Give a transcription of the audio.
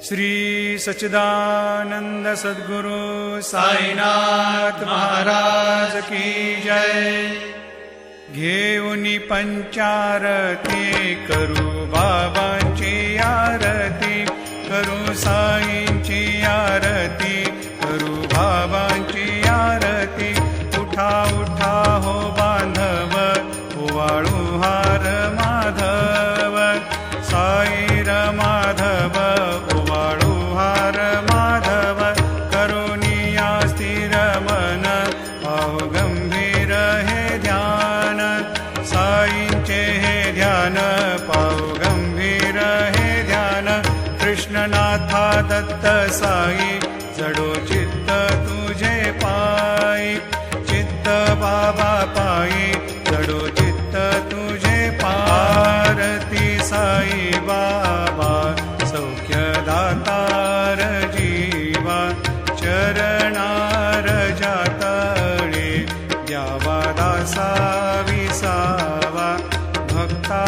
श्री सच्चिदानंद सद्गुरु साईनाथ महाराज की जय। घेऊनी पंचारती करू बाबांची आरती, करू साईंची आरती, करू बाबांची आरती। उठा उठा हो बांधव, ओवाळू हार माधव, साईर माधव ओवाळू हार माधव। करुणिया स्थिर मन, पाहु गंभीर हे ध्यान, साईंचे हे ध्यान, पाहु गंभीर हे ध्यान। कृष्णनाथा दत्त साई, जडो चित्त तुझे पायी, चित्त बाबा पायी, जडो चित्त तुझे पारती। साई बाबा सौख्यदातार जीवा, चरणार जातळे द्यावा दासा विसावा, भक्ता